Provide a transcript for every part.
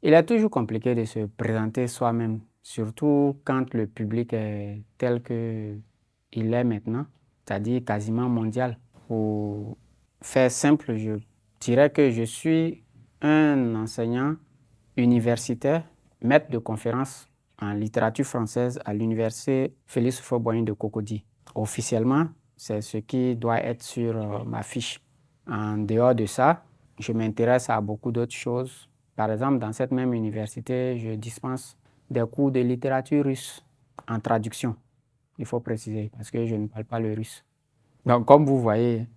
Il est toujours compliqué de se présenter soi-même, surtout quand le public est tel qu'il est maintenant, c'est-à-dire quasiment mondial. Pour faire simple, je dirais que je suis un enseignant universitaire, maître de conférence en littérature française à l'université Félix Houphouët-Boigny de Cocody. Officiellement, c'est ce qui doit être sur ma fiche. En dehors de ça, je m'intéresse à beaucoup d'autres choses. Par exemple, dans cette même université, je dispense des cours de littérature russe en traduction. Il faut préciser, parce que je ne parle pas le russe. Donc, comme vous voyez,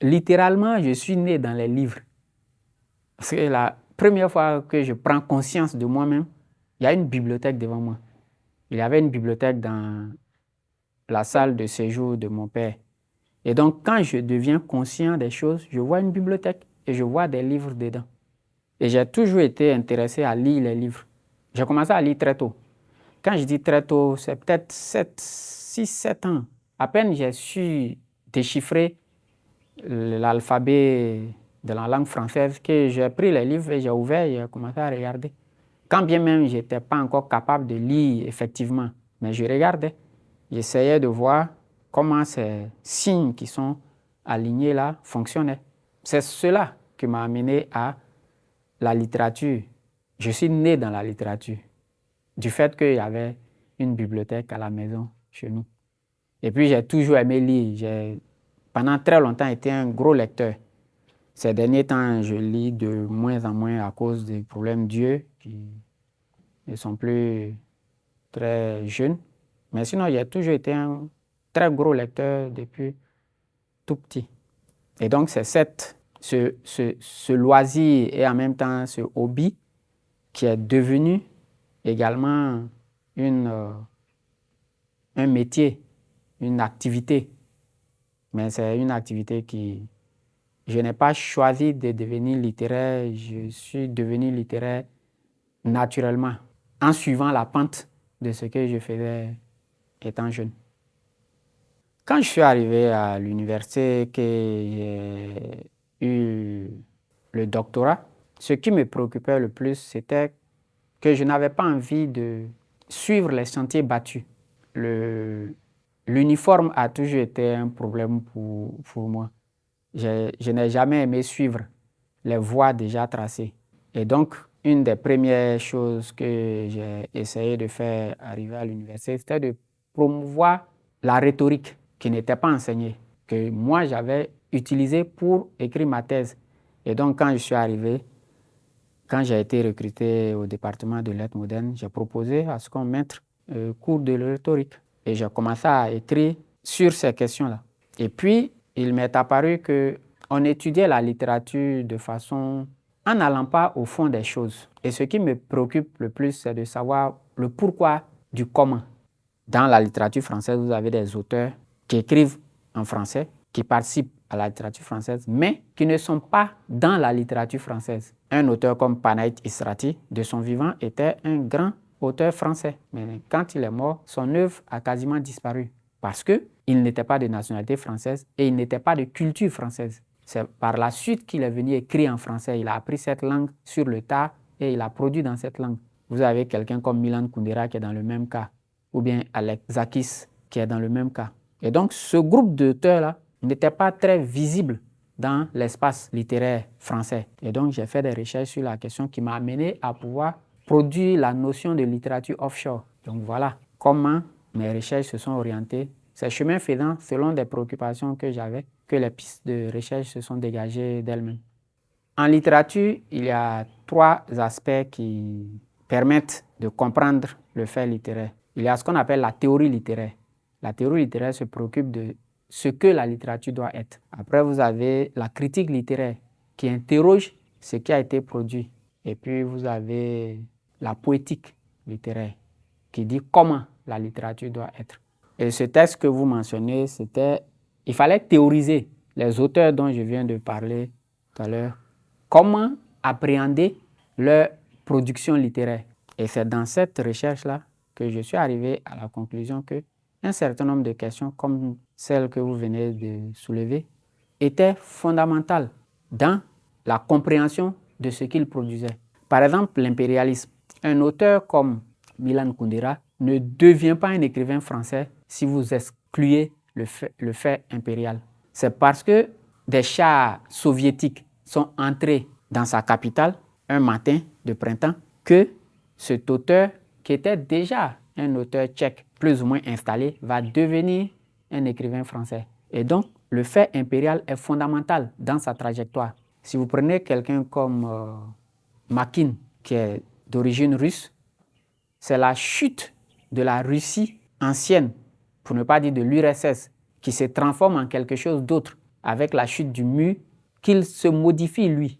littéralement, je suis né dans les livres. Parce que la première fois que je prends conscience de moi-même, il y a une bibliothèque devant moi. Il y avait une bibliothèque dans la salle de séjour de mon père. Et donc, quand je deviens conscient des choses, je vois une bibliothèque et je vois des livres dedans. Et j'ai toujours été intéressé à lire les livres. J'ai commencé à lire très tôt. Quand je dis très tôt, c'est peut-être 6, 7 ans. À peine j'ai su déchiffrer l'alphabet de la langue française que j'ai pris les livres et j'ai ouvert et j'ai commencé à regarder. Quand bien même je n'étais pas encore capable de lire effectivement, mais je regardais. J'essayais de voir comment ces signes qui sont alignés là fonctionnaient. C'est cela qui m'a amené à la littérature. Je suis né dans la littérature, du fait qu'il y avait une bibliothèque à la maison chez nous. Et puis j'ai toujours aimé lire. J'ai pendant très longtemps été un gros lecteur. Ces derniers temps, je lis de moins en moins à cause des problèmes d'yeux qui ne sont plus très jeunes. Mais sinon, j'ai toujours été un très gros lecteur depuis tout petit. Et donc, c'est ce loisir et en même temps ce hobby qui est devenu également un métier, une activité. Mais c'est une activité qui... Je n'ai pas choisi de devenir littéraire, je suis devenu littéraire naturellement, en suivant la pente de ce que je faisais étant jeune. Quand je suis arrivé à l'université, que j'ai eu le doctorat, ce qui me préoccupait le plus, c'était que je n'avais pas envie de suivre les sentiers battus. L'uniforme a toujours été un problème pour moi. Je n'ai jamais aimé suivre les voies déjà tracées. Et donc, une des premières choses que j'ai essayé de faire arriver à l'université, c'était de promouvoir la rhétorique qui n'était pas enseignée, que moi j'avais utilisée pour écrire ma thèse. Et donc, quand je suis arrivé, quand j'ai été recruté au département de lettres modernes, j'ai proposé à ce qu'on mette cours de rhétorique. Et j'ai commencé à écrire sur ces questions-là. Et puis, il m'est apparu qu'on étudiait la littérature de façon en n'allant pas au fond des choses. Et ce qui me préoccupe le plus, c'est de savoir le pourquoi du comment. Dans la littérature française, vous avez des auteurs qui écrivent en français, qui participent à la littérature française, mais qui ne sont pas dans la littérature française. Un auteur comme Panaït Israti, de son vivant, était un grand auteur français. Mais quand il est mort, son œuvre a quasiment disparu parce qu'il n'était pas de nationalité française et il n'était pas de culture française. C'est par la suite qu'il est venu écrire en français. Il a appris cette langue sur le tas et il a produit dans cette langue. Vous avez quelqu'un comme Milan Kundera qui est dans le même cas, ou bien Alexakis qui est dans le même cas. Et donc, ce groupe d'auteurs-là n'était pas très visible dans l'espace littéraire français. Et donc, j'ai fait des recherches sur la question qui m'a amené à pouvoir produire la notion de littérature offshore. Donc, voilà comment mes recherches se sont orientées. C'est chemin faisant, selon des préoccupations que j'avais, que les pistes de recherche se sont dégagées d'elles-mêmes. En littérature, il y a 3 aspects qui permettent de comprendre le fait littéraire. Il y a ce qu'on appelle la théorie littéraire. La théorie littéraire se préoccupe de ce que la littérature doit être. Après, vous avez la critique littéraire qui interroge ce qui a été produit. Et puis, vous avez la poétique littéraire qui dit comment la littérature doit être. Et ce texte que vous mentionnez, il fallait théoriser les auteurs dont je viens de parler tout à l'heure. Comment appréhender leur production littéraire. Et c'est dans cette recherche-là que je suis arrivé à la conclusion qu'un certain nombre de questions, comme celles que vous venez de soulever, étaient fondamentales dans la compréhension de ce qu'il produisait. Par exemple, l'impérialisme. Un auteur comme Milan Kundera ne devient pas un écrivain français si vous excluez le fait impérial. C'est parce que des chars soviétiques sont entrés dans sa capitale un matin de printemps que cet auteur, qui était déjà un auteur tchèque plus ou moins installé, va devenir un écrivain français. Et donc, le fait impérial est fondamental dans sa trajectoire. Si vous prenez quelqu'un comme Makin, qui est d'origine russe, c'est la chute de la Russie ancienne, pour ne pas dire de l'URSS, qui se transforme en quelque chose d'autre avec la chute du mur, qu'il se modifie lui.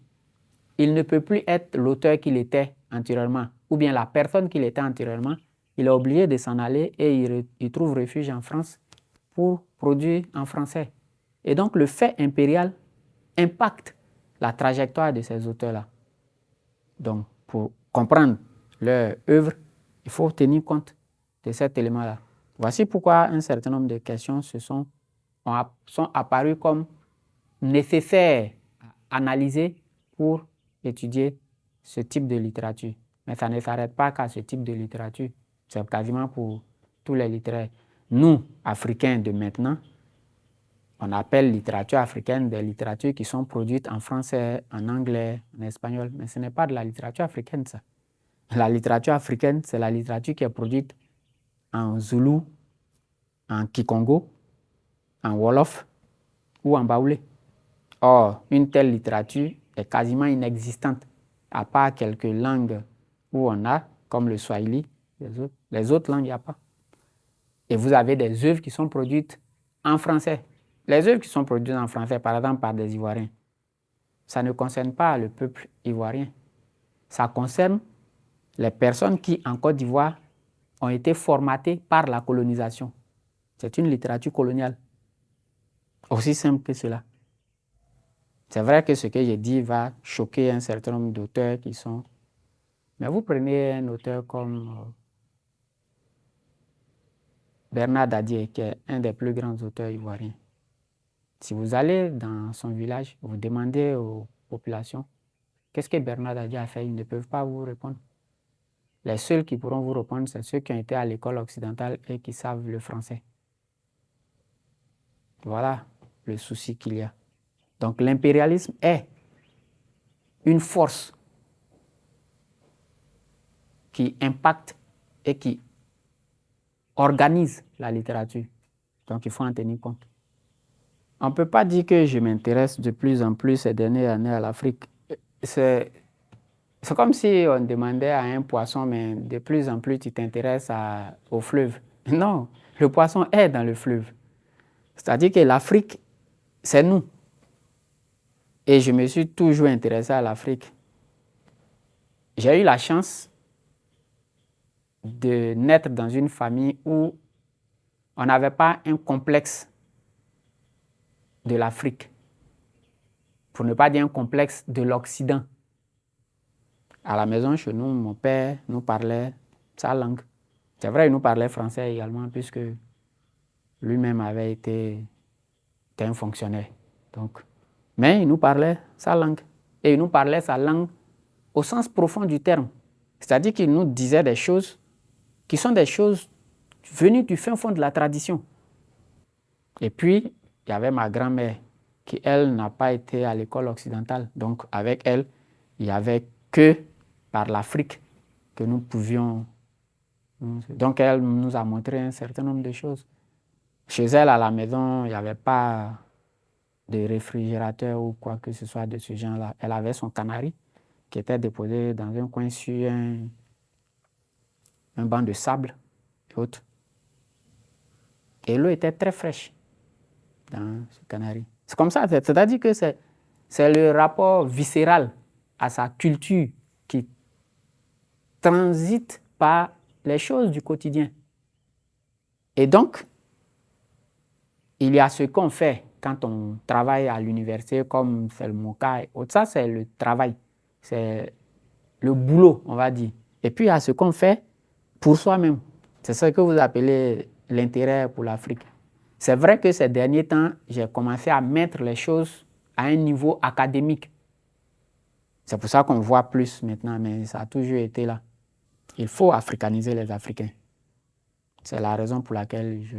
Il ne peut plus être l'auteur qu'il était antérieurement, ou bien la personne qu'il était antérieurement. Il est obligé de s'en aller et il trouve refuge en France pour produire en français. Et donc le fait impérial impacte la trajectoire de ces auteurs-là. Donc pour comprendre leur œuvre, il faut tenir compte de cet élément-là. Voici pourquoi un certain nombre de questions sont apparues comme nécessaires à analyser pour étudier ce type de littérature. Mais ça ne s'arrête pas qu'à ce type de littérature. C'est quasiment pour tous les littéraires. Nous, Africains de maintenant, on appelle littérature africaine des littératures qui sont produites en français, en anglais, en espagnol. Mais ce n'est pas de la littérature africaine, ça. La littérature africaine, c'est la littérature qui est produite en Zoulou, en Kikongo, en Wolof ou en Baoulé. Or, une telle littérature est quasiment inexistante, à part quelques langues où on a, comme le Swahili, les autres langues, il n'y a pas. Et vous avez des œuvres qui sont produites en français. Les œuvres qui sont produites en français, par exemple par des Ivoiriens, ça ne concerne pas le peuple ivoirien. Ça concerne les personnes qui, en Côte d'Ivoire, ont été formatées par la colonisation. C'est une littérature coloniale. Aussi simple que cela. C'est vrai que ce que j'ai dit va choquer un certain nombre d'auteurs qui sont... Mais vous prenez un auteur comme Bernard Dadier, qui est un des plus grands auteurs ivoiriens. Si vous allez dans son village, vous demandez aux populations qu'est-ce que Bernard Dadier a fait, ils ne peuvent pas vous répondre. Les seuls qui pourront vous répondre, c'est ceux qui ont été à l'école occidentale et qui savent le français. Voilà le souci qu'il y a. Donc l'impérialisme est une force qui impacte et qui organise la littérature. Donc il faut en tenir compte. On ne peut pas dire que je m'intéresse de plus en plus ces dernières années à l'Afrique. C'est comme si on demandait à un poisson, mais de plus en plus tu t'intéresses au fleuve. Non, le poisson est dans le fleuve. C'est-à-dire que l'Afrique, c'est nous. Et je me suis toujours intéressé à l'Afrique. J'ai eu la chance de naître dans une famille où on n'avait pas un complexe de l'Afrique, pour ne pas dire un complexe de l'Occident. À la maison, chez nous, mon père nous parlait sa langue. C'est vrai, il nous parlait français également, puisque lui-même avait été un fonctionnaire. Donc, mais il nous parlait sa langue. Et il nous parlait sa langue au sens profond du terme. C'est-à-dire qu'il nous disait des choses qui sont des choses venues du fin fond de la tradition. Et puis, il y avait ma grand-mère qui, elle, n'a pas été à l'école occidentale. Donc, avec elle, il n'y avait que par l'Afrique que nous pouvions... Donc, elle nous a montré un certain nombre de choses. Chez elle, à la maison, il n'y avait pas de réfrigérateur ou quoi que ce soit de ce genre-là. Elle avait son canari qui était déposé dans un coin sur un banc de sable et autres. Et l'eau était très fraîche dans ce canari. C'est comme ça, c'est-à-dire que c'est le rapport viscéral à sa culture qui transite par les choses du quotidien. Et donc, il y a ce qu'on fait quand on travaille à l'université, comme c'est mon cas. Ça, c'est le travail, c'est le boulot, on va dire. Et puis, il y a ce qu'on fait pour soi-même. C'est ce que vous appelez l'intérêt pour l'Afrique. C'est vrai que ces derniers temps, j'ai commencé à mettre les choses à un niveau académique. C'est pour ça qu'on voit plus maintenant, mais ça a toujours été là. Il faut africaniser les Africains. C'est la raison pour laquelle je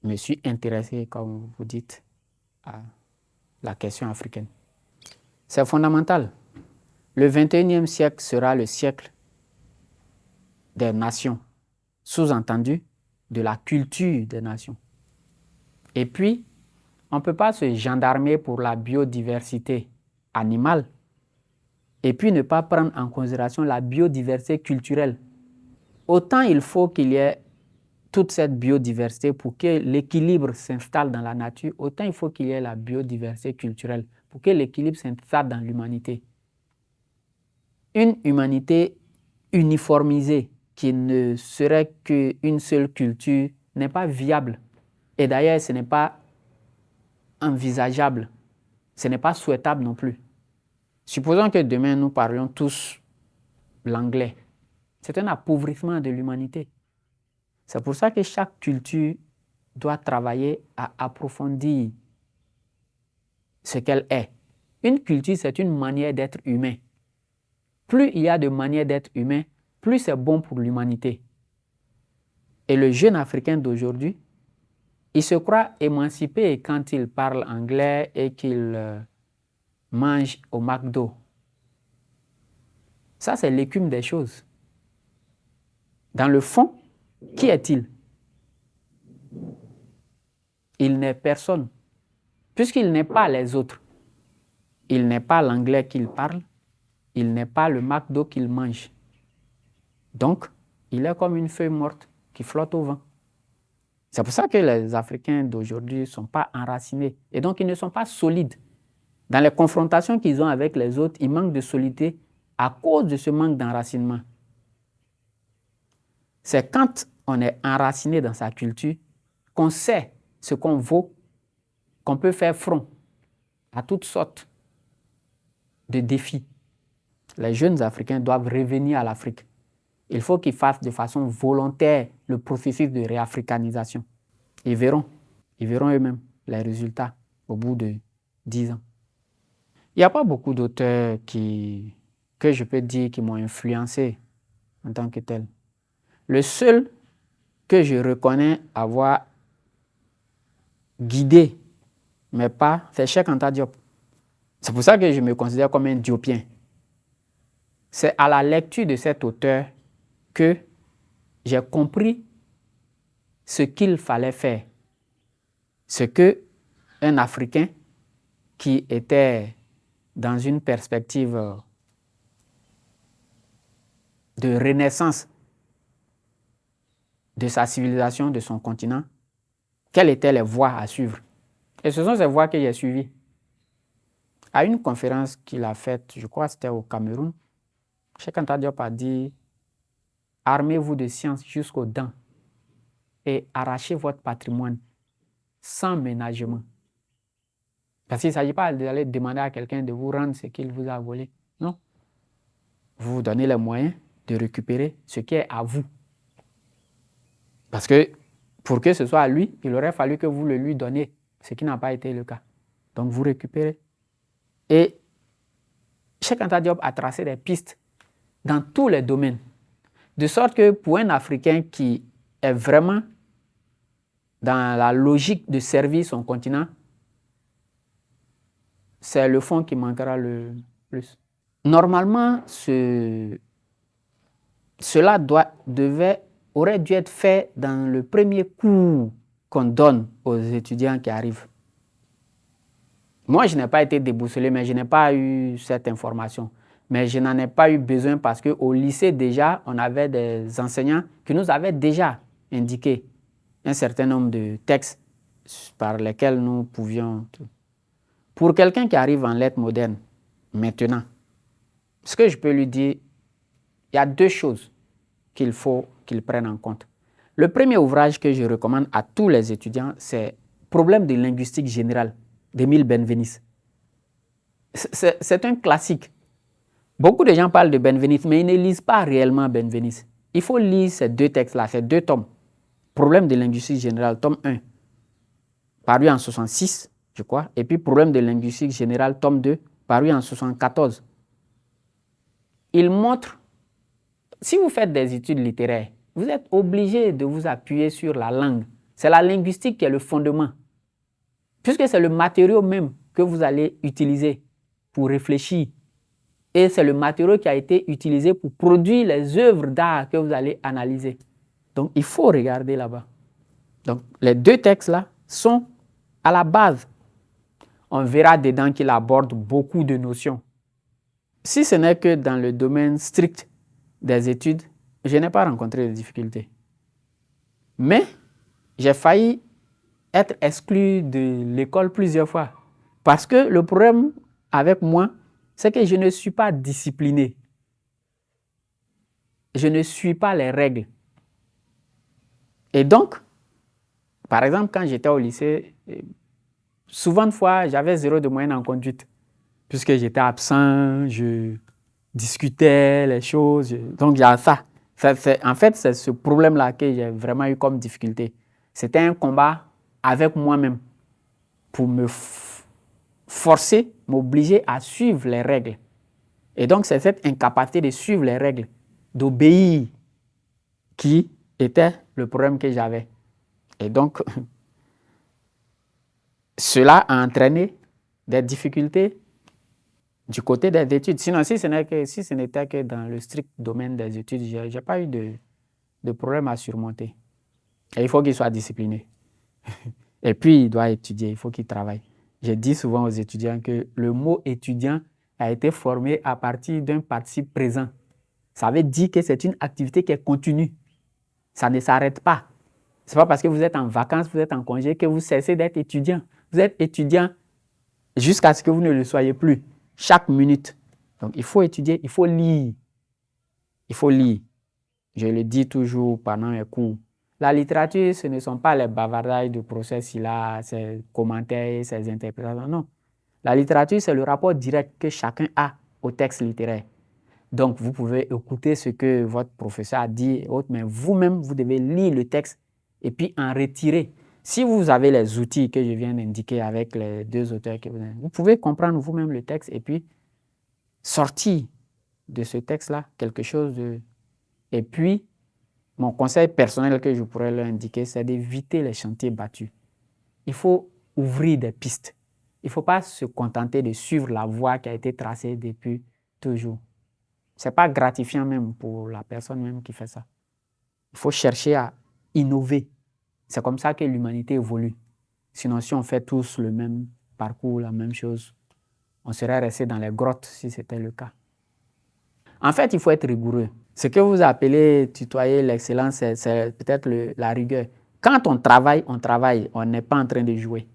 me suis intéressé, comme vous dites, à la question africaine. C'est fondamental. Le 21e siècle sera le siècle des nations, sous-entendu de la culture des nations. Et puis, on ne peut pas se gendarmer pour la biodiversité animale et puis ne pas prendre en considération la biodiversité culturelle. Autant il faut qu'il y ait toute cette biodiversité pour que l'équilibre s'installe dans la nature, autant il faut qu'il y ait la biodiversité culturelle pour que l'équilibre s'installe dans l'humanité. Une humanité uniformisée qui ne serait qu'une seule culture n'est pas viable. Et d'ailleurs, ce n'est pas envisageable. Ce n'est pas souhaitable non plus. Supposons que demain, nous parlions tous l'anglais. C'est un appauvrissement de l'humanité. C'est pour ça que chaque culture doit travailler à approfondir ce qu'elle est. Une culture, c'est une manière d'être humain. Plus il y a de manières d'être humain, plus c'est bon pour l'humanité. Et le jeune Africain d'aujourd'hui, il se croit émancipé quand il parle anglais et qu'il mange au McDo. Ça, c'est l'écume des choses. Dans le fond, qui est-il? Il n'est personne, puisqu'il n'est pas les autres. Il n'est pas l'anglais qu'il parle, il n'est pas le McDo qu'il mange. Donc, il est comme une feuille morte qui flotte au vent. C'est pour ça que les Africains d'aujourd'hui ne sont pas enracinés. Et donc, ils ne sont pas solides. Dans les confrontations qu'ils ont avec les autres, ils manquent de solidité à cause de ce manque d'enracinement. C'est quand on est enraciné dans sa culture qu'on sait ce qu'on vaut, qu'on peut faire front à toutes sortes de défis. Les jeunes Africains doivent revenir à l'Afrique. Il faut qu'ils fassent de façon volontaire le processus de réafricanisation. Ils verront eux-mêmes les résultats au bout de 10 ans. Il n'y a pas beaucoup d'auteurs que je peux dire qui m'ont influencé en tant que tel. Le seul que je reconnais avoir guidé mes pas, c'est Cheikh Anta Diop. C'est pour ça que je me considère comme un diopien. C'est à la lecture de cet auteur que j'ai compris ce qu'il fallait faire. Ce qu'un Africain qui était dans une perspective de renaissance de sa civilisation, de son continent, quelles étaient les voies à suivre. Et ce sont ces voies que j'ai suivies. À une conférence qu'il a faite, je crois que c'était au Cameroun, Cheikh Anta Diop a dit « Armez-vous de science jusqu'aux dents et arrachez votre patrimoine sans ménagement. » Parce qu'il ne s'agit pas d'aller demander à quelqu'un de vous rendre ce qu'il vous a volé. Non. Vous vous donnez les moyens de récupérer ce qui est à vous. Parce que pour que ce soit à lui, il aurait fallu que vous le lui donniez, ce qui n'a pas été le cas. Donc vous récupérez. Et Cheikh Anta Diop a tracé des pistes dans tous les domaines. De sorte que pour un Africain qui est vraiment dans la logique de servir son continent, c'est le fond qui manquera le plus. Normalement, cela aurait dû être fait dans le premier cours qu'on donne aux étudiants qui arrivent. Moi, je n'ai pas été déboussolé, mais je n'ai pas eu cette information. Mais je n'en ai pas eu besoin parce qu'au lycée, déjà, on avait des enseignants qui nous avaient déjà indiqué un certain nombre de textes par lesquels nous pouvions... Pour quelqu'un qui arrive en lettres modernes, maintenant, ce que je peux lui dire, il y a deux choses qu'il faut qu'il prenne en compte. Le premier ouvrage que je recommande à tous les étudiants, c'est Problème de linguistique générale d'Émile Benveniste. C'est un classique. Beaucoup de gens parlent de Benveniste, mais ils ne lisent pas réellement Benveniste. Il faut lire ces deux textes-là, ces deux tomes. Problème de linguistique générale, tome 1, paru en 1966, je crois, et puis Problème de linguistique générale, tome 2, paru en 1974. Il montre, si vous faites des études littéraires, vous êtes obligé de vous appuyer sur la langue. C'est la linguistique qui est le fondement, puisque c'est le matériau même que vous allez utiliser pour réfléchir. Et c'est le matériau qui a été utilisé pour produire les œuvres d'art que vous allez analyser. Donc, il faut regarder là-bas. Donc, les deux textes-là sont à la base. On verra dedans qu'il aborde beaucoup de notions. Si ce n'est que dans le domaine strict des études, je n'ai pas rencontré de difficultés. Mais j'ai failli être exclu de l'école plusieurs fois. Parce que le problème avec moi, c'est que je ne suis pas discipliné. Je ne suis pas les règles. Et donc, par exemple, quand j'étais au lycée, souvent de fois, j'avais 0 de moyenne en conduite. Puisque j'étais absent, je discutais les choses. Donc, il y a ça. En fait, c'est ce problème-là que j'ai vraiment eu comme difficulté. C'était un combat avec moi-même pour me forcer, m'obliger à suivre les règles. Et donc, c'est cette incapacité de suivre les règles, d'obéir, qui était le problème que j'avais. Et donc, cela a entraîné des difficultés du côté des études. Sinon, si ce n'était que dans le strict domaine des études, je n'ai pas eu de problème à surmonter. Et il faut qu'il soit discipliné. Et puis, il doit étudier, il faut qu'il travaille. Je dis souvent aux étudiants que le mot étudiant a été formé à partir d'un participe présent. Ça veut dire que c'est une activité qui est continue. Ça ne s'arrête pas. Ce n'est pas parce que vous êtes en vacances, vous êtes en congé que vous cessez d'être étudiant. Vous êtes étudiant jusqu'à ce que vous ne le soyez plus. Chaque minute. Donc, il faut étudier, il faut lire. Il faut lire. Je le dis toujours pendant les cours. La littérature, ce ne sont pas les bavardages de procès-là, ces commentaires, ces interprétations. Non. La littérature, c'est le rapport direct que chacun a au texte littéraire. Donc, vous pouvez écouter ce que votre professeur a dit et autres, mais vous-même, vous devez lire le texte et puis en retirer. Si vous avez les outils que je viens d'indiquer avec les deux auteurs, vous pouvez comprendre vous-même le texte et puis sortir de ce texte-là quelque chose de... Et puis, mon conseil personnel que je pourrais leur indiquer, c'est d'éviter les chantiers battus. Il faut ouvrir des pistes. Il ne faut pas se contenter de suivre la voie qui a été tracée depuis toujours. Ce n'est pas gratifiant même pour la personne même qui fait ça. Il faut chercher à innover. C'est comme ça que l'humanité évolue. Sinon, si on fait tous le même parcours, la même chose, on serait resté dans les grottes si c'était le cas. En fait, il faut être rigoureux. Ce que vous appelez tutoyer l'excellence, c'est peut-être la rigueur. Quand on travaille, on n'est pas en train de jouer.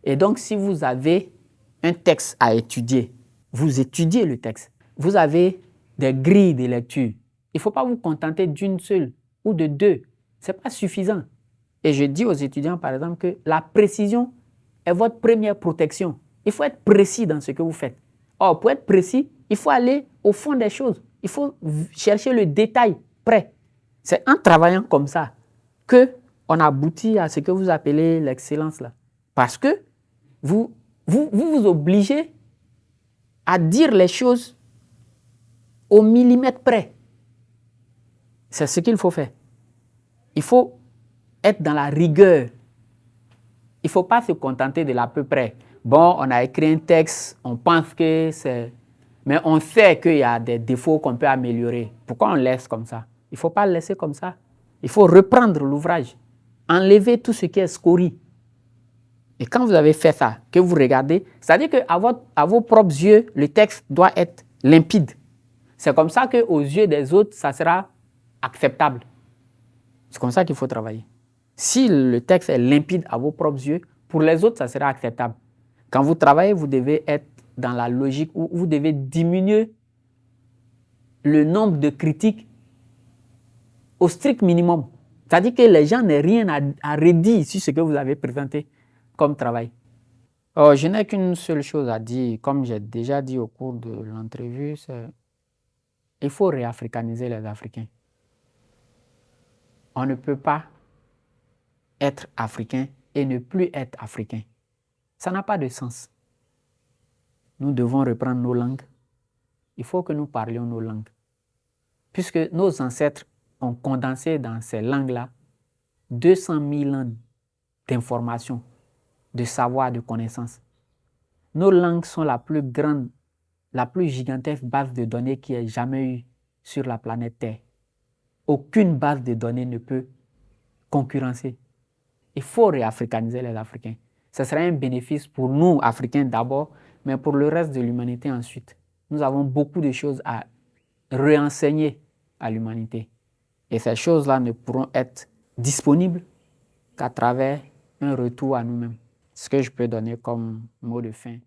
Et donc, si vous avez un texte à étudier, vous étudiez le texte. Vous avez des grilles de lecture. Il ne faut pas vous contenter d'une seule ou de deux. Ce n'est pas suffisant. Et je dis aux étudiants, par exemple, que la précision est votre première protection. Il faut être précis dans ce que vous faites. Or, pour être précis, il faut aller au fond des choses. Il faut chercher le détail près. C'est en travaillant comme ça qu'on aboutit à ce que vous appelez l'excellence là. Parce que vous obligez à dire les choses au millimètre près. C'est ce qu'il faut faire. Il faut être dans la rigueur. Il ne faut pas se contenter de l'à peu près. Bon, on a écrit un texte, on pense que c'est... Mais on sait qu'il y a des défauts qu'on peut améliorer. Pourquoi on laisse comme ça? Il ne faut pas le laisser comme ça. Il faut reprendre l'ouvrage, enlever tout ce qui est scorie. Et quand vous avez fait ça, que vous regardez, c'est-à-dire qu'à vos propres yeux, le texte doit être limpide. C'est comme ça qu'aux yeux des autres, ça sera acceptable. C'est comme ça qu'il faut travailler. Si le texte est limpide à vos propres yeux, pour les autres, ça sera acceptable. Quand vous travaillez, vous devez être dans la logique où vous devez diminuer le nombre de critiques au strict minimum. C'est-à-dire que les gens n'aient rien à redire sur ce que vous avez présenté comme travail. Oh, je n'ai qu'une seule chose à dire, comme j'ai déjà dit au cours de l'entrevue, c'est qu'il faut réafricaniser les Africains. On ne peut pas être africain et ne plus être africain. Ça n'a pas de sens. nous devons reprendre nos langues. Il faut que nous parlions nos langues. Puisque nos ancêtres ont condensé dans ces langues-là 200 000 ans d'informations, de savoir, de connaissances. Nos langues sont la plus grande, la plus gigantesque base de données qu'il y ait jamais eu sur la planète Terre. Aucune base de données ne peut concurrencer. Il faut réafricaniser les Africains. Ce serait un bénéfice pour nous, Africains d'abord, mais pour le reste de l'humanité ensuite. Nous avons beaucoup de choses à réenseigner à l'humanité. Et ces choses-là ne pourront être disponibles qu'à travers un retour à nous-mêmes. Ce que je peux donner comme mot de fin.